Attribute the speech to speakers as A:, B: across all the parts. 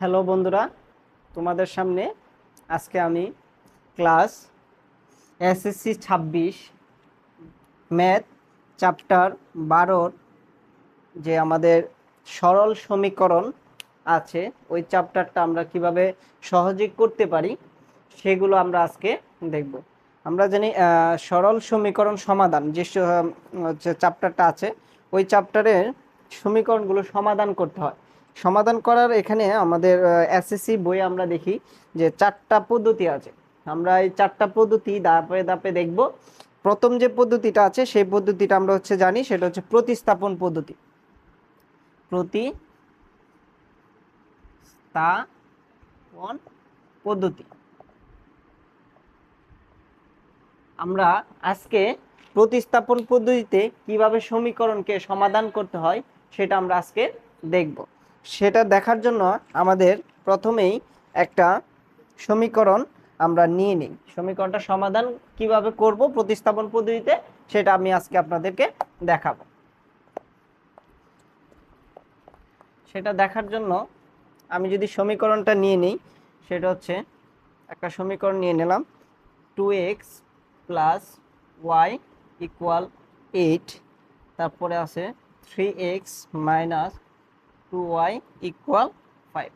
A: Hello বন্ধুরা, তোমাদের সামনে আজকে আমি ক্লাস এসএসসি 26 ম্যাথ চ্যাপ্টার 12 যে আমাদের সরল সমীকরণ আছে ওই চ্যাপ্টারটা আমরা কিভাবে সহজে করতে পারি সেগুলো আমরা আজকে দেখব। আমরা জানি সরল সমীকরণ সমাধান যে চ্যাপ্টারটা আছে ওই চ্যাপ্টারের সমীকরণগুলো সমাধান করতে হয়। সমাধান করার এখানে আমাদের এসএসসি বইয়ে আমরা দেখি যে 4টা পদ্ধতি আছে। আমরা এই 4টা পদ্ধতি ধাপে ধাপে দেখব। প্রথম যে পদ্ধতিটা আছে সেই পদ্ধতিটা আমরা জানি, সেটা হচ্ছে প্রতিস্থাপন পদ্ধতি। প্রতিস্থাপন পদ্ধতি আমরা আজকে প্রতিস্থাপন পদ্ধতিতে কিভাবে সমীকরণকে সমাধান করতে হয় সেটা আমরা আজকে দেখব। সেটা দেখার জন্য আমাদের প্রথমেই একটা সমীকরণ আমরা নিয়ে নিই। সমীকরণটা সমাধান কিভাবে করব প্রতিস্থাপন পদ্ধতিতে সেটা আমি আজকে আপনাদেরকে দেখাবো। সেটা দেখার জন্য আমি যদি সমীকরণটা নিয়ে নিই, সেটা হচ্ছে একটা সমীকরণ নিয়ে নিলাম 2x প্লাস ওয়াই ইকুয়াল 8, তারপরে আছে 3x মাইনাস 2y ইকুয়াল 5।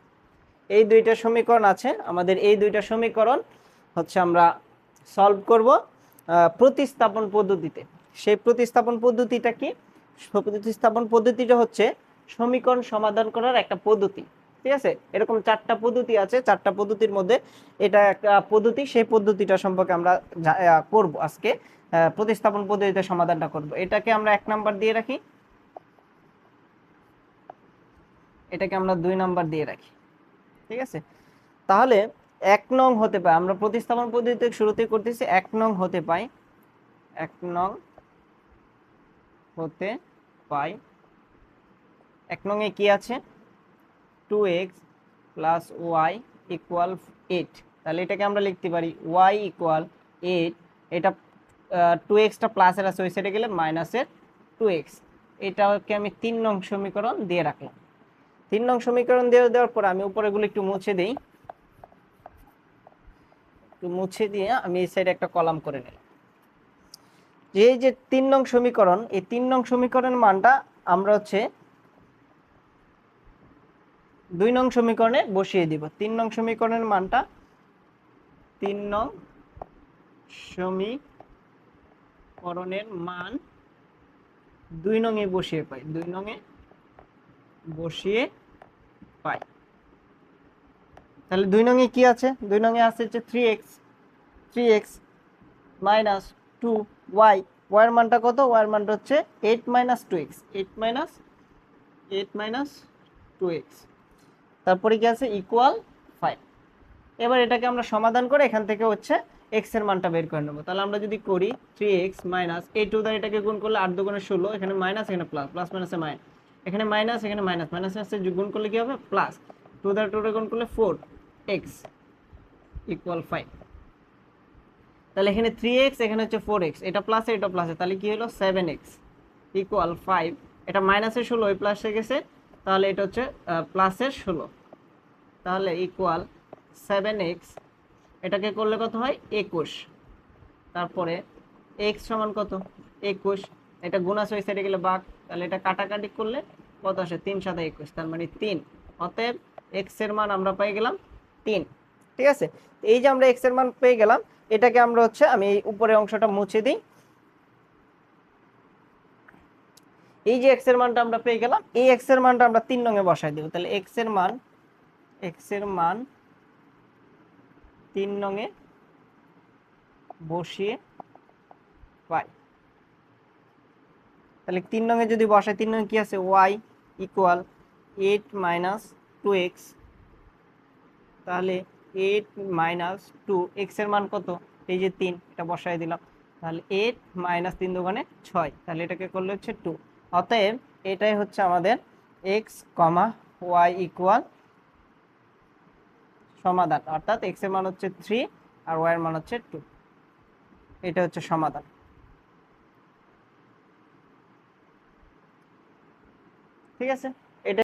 A: এই দুইটা সমীকরণ আছে আমাদের। এই দুইটা সমীকরণ আমরা সলভ করব প্রতিস্থাপন পদ্ধতিতে। সেই প্রতিস্থাপন পদ্ধতিটা কি? প্রতিস্থাপন পদ্ধতিটা হচ্ছে সমীকরণ সমাধান করার একটা পদ্ধতি। ঠিক আছে, এরকম 4টা পদ্ধতি আছে। 4টা পদ্ধতির মধ্যে এটা একটা পদ্ধতি। সেই পদ্ধতিটা সম্পর্কে আমরা করব আজকে। প্রতিস্থাপন পদ্ধতিতে সমাধানটা করব। এটাকে আমরা 1 নাম্বার দিয়ে রাখি, এটাকে আমরা 2 নাম্বার দিয়ে রাখি। ঠিক আছে, তাহলে 1 নং হতে পায়, আমরা প্রতিস্থাপন পদ্ধতিতে শুরুতে করতেছি, 1 নং হতে পাই, 1 নং হতে পাই। 1 নং এ কি আছে? 2x plus Y equal 8। তাহলে এটাকে আমরা লিখতে পারি y ইকুয়াল 8। এটা 2xটা প্লাসের আছে, ওই সাইডে গেলে মাইনাসের 2x। এটাকে আমি 3 নং সমীকরণ দিয়ে রাখলাম। 3 নং সমীকরণ দেওয়ার পর আমি উপরেগুলো একটু মুছে দিই। মুছে দিয়ে আমি এই সাইডে একটা কলাম করে নিলাম। এই যে 3 নং সমীকরণ, এই 3 নং সমীকরণের মানটা আমরা 2 নং সমীকরণে বসিয়ে দিব। 3 নং সমীকরণের মানটা 3 নং সমীকরণের মান 2 নং এ বসিয়ে পাই, 2 নং এ বসিয়ে পাই। তাহলে 2 নং এ কি আছে? 2 নং এ আছে 3x মাইনাস 2y। y এর মানটা কত? y এর মানটা হচ্ছে 8 মাইনাস 2x, 8 মাইনাস 2x। তারপরে কি আছে? ইকুয়াল 5। এবার এটাকে আমরা সমাধান করে এখান থেকে x এর মানটা বের করে নেব। তাহলে আমরা যদি করি 3x মাইনাস এই 2 দ্বারা এটাকে গুণ করলে 8 দুগুণে 16, এখানে মাইনাস এখানে প্লাস, প্লাস মাইনাসে মাইনাস, এখানে মাইনাস এখানে মাইনাস, মাইনাস মাইনাসে গুণ করলে কি হবে? প্লাস। 2 দ্বারা 2 দ্বারা গুণ করলে 4x ইকুয়াল 5। তাহলে এখানে 3x, এখানে হচ্ছে 4x, এটা প্লাসে এটা প্লাসে, তাহলে কি হলো? 7x equal 5। এটা মাইনাসের 16 ওই প্লাসে গেছে, তাহলে এটা হচ্ছে প্লাসের 16, তাহলে ইকুয়াল 7x। এটাকে করলে কত হয়? 21। তারপরে x সমান কত? 21। এটা গুণ আছে ওই সাইডে গেলে ভাগ, তাহলে এটা কাটাকাটি করলে কত আসে? 3 × 7 = 21, তার মানে 3। অতএব x এর মান আমরা পেয়ে গেলাম 3। ঠিক আছে, এই যে আমরা x এর মান পেয়ে গেলাম, এটাকে আমরা আমি এই উপরের অংশটা মুছে দিই। এই যে x এর মানটা আমরা পেয়ে গেলাম, এই x এর মানটা আমরা 3 নং এ বসাই দেব। তাহলে x এর মান 3 নং এ বসিয়ে পাই। তাহলে 3 নং এ যদি বসাই, 3 নং কি আছে? y equal 8 minus 2x। তাহলে 8 মাইনাস 2, x এর মান কত? এই যে 3, এটা বসাই দিলাম। তাহলে 8 মাইনাস 3 দুগুণে 6, তাহলে এটাকে করলে 2। অতএব এটাই আমাদের x, y ইকুয়াল সমাধান, অর্থাৎ x এর মান 3 আর y এর মান 2। এটা সমাধান। ঠিক আছে।